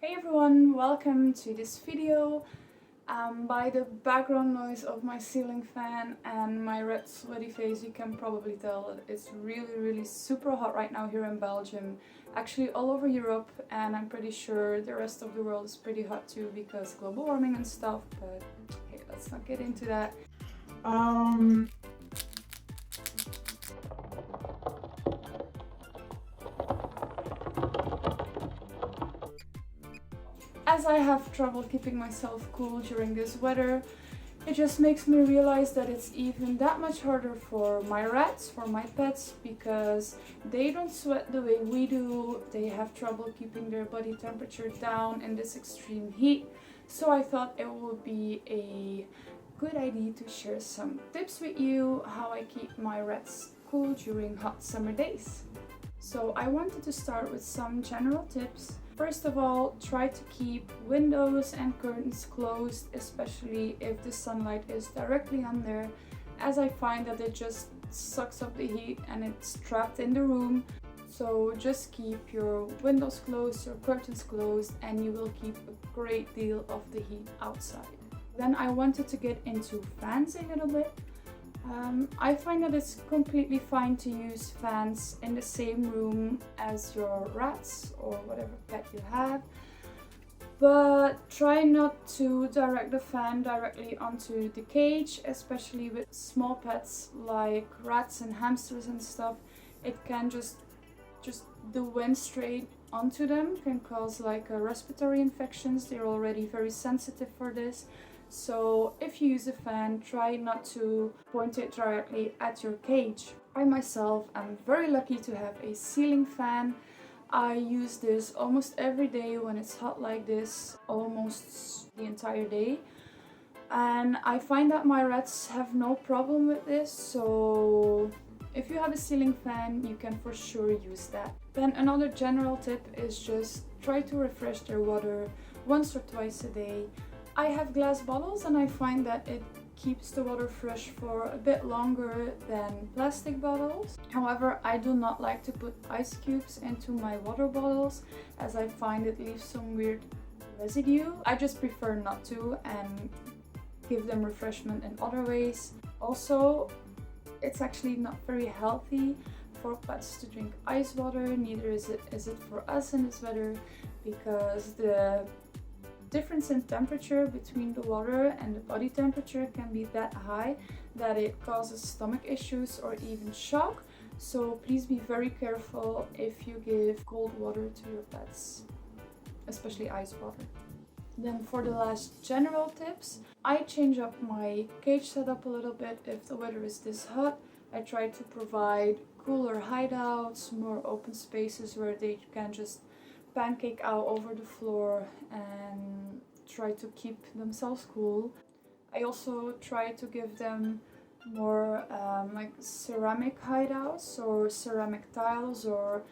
Hey everyone, welcome to this video. By the background noise of my ceiling fan and my red sweaty face, you can probably tell that it's really super hot right now here in Belgium. Actually all over Europe, and I'm pretty sure the rest of the world is pretty hot too because global warming and stuff, but hey, let's not get into that. As I have trouble keeping myself cool during this weather, it just makes me realize that it's even that much harder for my rats, for my pets, because they don't sweat the way we do. They have trouble keeping their body temperature down in this extreme heat. So I thought it would be a good idea to share some tips with you how I keep my rats cool during hot summer days. So I wanted to start with some general tips. First of all, try to keep windows and curtains closed, especially if the sunlight is directly on there, as I find that it just sucks up the heat and it's trapped in the room. So just keep your windows closed, your curtains closed, and you will keep a great deal of the heat outside. Then I wanted to get into fans a little bit. I find that it's completely fine to use fans in the same room as your rats or whatever pet you have, but try not to direct the fan directly onto the cage, especially with small pets like rats and hamsters and stuff. It can just the wind straight onto them can cause like respiratory infections. They're already very sensitive for this. So if you use a fan, try not to point it directly at your cage. I myself am very lucky to have a ceiling fan. I use this almost every day when it's hot like this, almost the entire day. And I find that my rats have no problem with this, so if you have a ceiling fan, you can for sure use that. Then another general tip is just try to refresh their water once or twice a day. I have glass bottles and I find that it keeps the water fresh for a bit longer than plastic bottles. However, I do not like to put ice cubes into my water bottles as I find it leaves some weird residue. I just prefer not to and give them refreshment in other ways. Also, it's actually not very healthy for pets to drink ice water, neither is it for us in this weather, because the difference in temperature between the water and the body temperature can be that high that it causes stomach issues or even shock. So please be very careful if you give cold water to your pets, especially ice water. Then for the last general tips, I change up my cage setup a little bit if the weather is this hot. I try to provide cooler hideouts, more open spaces where they can just pancake out over the floor and try to keep themselves cool. I also try to give them more like ceramic hideouts or ceramic tiles or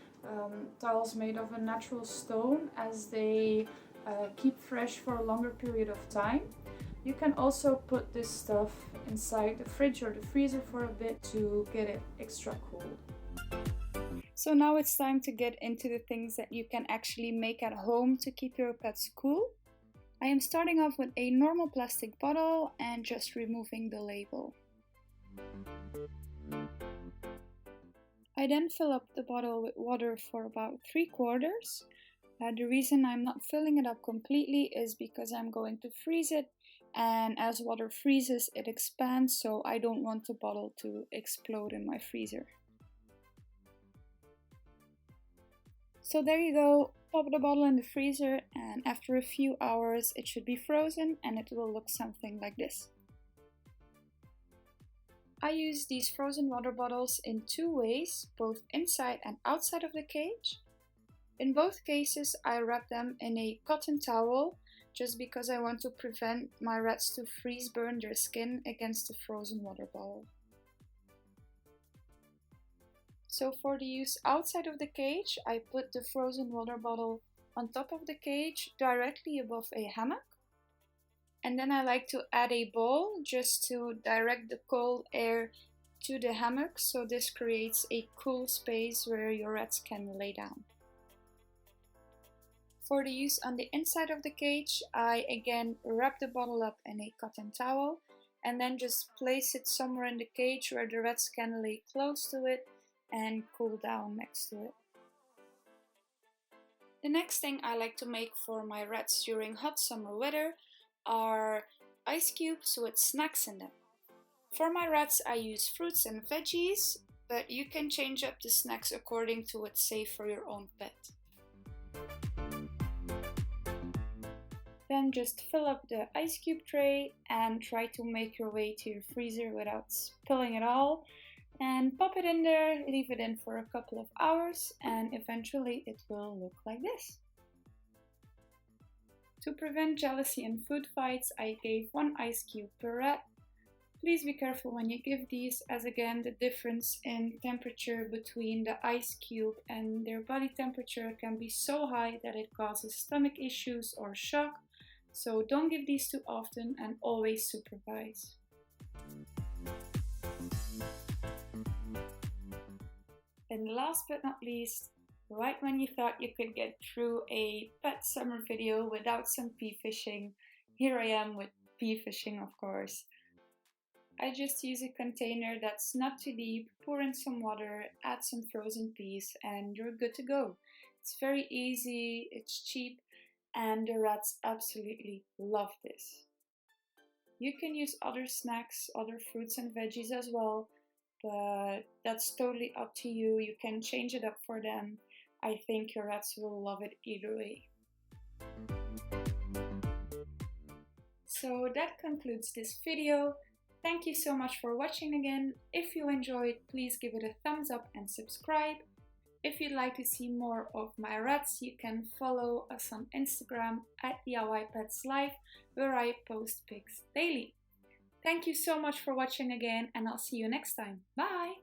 tiles made of a natural stone, as they keep fresh for a longer period of time. You can also put this stuff inside the fridge or the freezer for a bit to get it extra cool. So now it's time to get into the things that you can actually make at home to keep your pets cool. I am starting off with a normal plastic bottle and just removing the label. I then fill up the bottle with water for about 3/4. The reason I'm not filling it up completely is because I'm going to freeze it, and as water freezes it expands, so I don't want the bottle to explode in my freezer. So there you go, pop the bottle in the freezer, and after a few hours it should be frozen and it will look something like this. I use these frozen water bottles in two ways, both inside and outside of the cage. In both cases I wrap them in a cotton towel, just because I want to prevent my rats to freeze burn their skin against the frozen water bottle. So for the use outside of the cage, I put the frozen water bottle on top of the cage, directly above a hammock. And then I like to add a bowl just to direct the cold air to the hammock, so this creates a cool space where your rats can lay down. For the use on the inside of the cage, I again wrap the bottle up in a cotton towel and then just place it somewhere in the cage where the rats can lay close to it and cool down next to it. The next thing I like to make for my rats during hot summer weather are ice cubes with snacks in them. For my rats I use fruits and veggies, but you can change up the snacks according to what's safe for your own pet. Then just fill up the ice cube tray and try to make your way to your freezer without spilling it all. And pop it in there, leave it in for a couple of hours, and eventually it will look like this. To prevent jealousy and food fights, I gave 1 ice cube per rat. Please be careful when you give these, as again the difference in temperature between the ice cube and their body temperature can be so high that it causes stomach issues or shock. So don't give these too often and always supervise. And last but not least, right when you thought you could get through a pet summer video without some pea fishing, here I am with pea fishing, of course. I just use a container that's not too deep, pour in some water, add some frozen peas, and you're good to go. It's very easy, it's cheap, and the rats absolutely love this. You can use other snacks, other fruits and veggies as well, but that's totally up to you. You can change it up for them. I think your rats will love it either way. So that concludes this video. Thank you so much for watching again. If you enjoyed, please give it a thumbs up and subscribe. If you'd like to see more of my rats, you can follow us on Instagram at DIYPetsLife, where I post pics daily. Thank you so much for watching again, and I'll see you next time. Bye!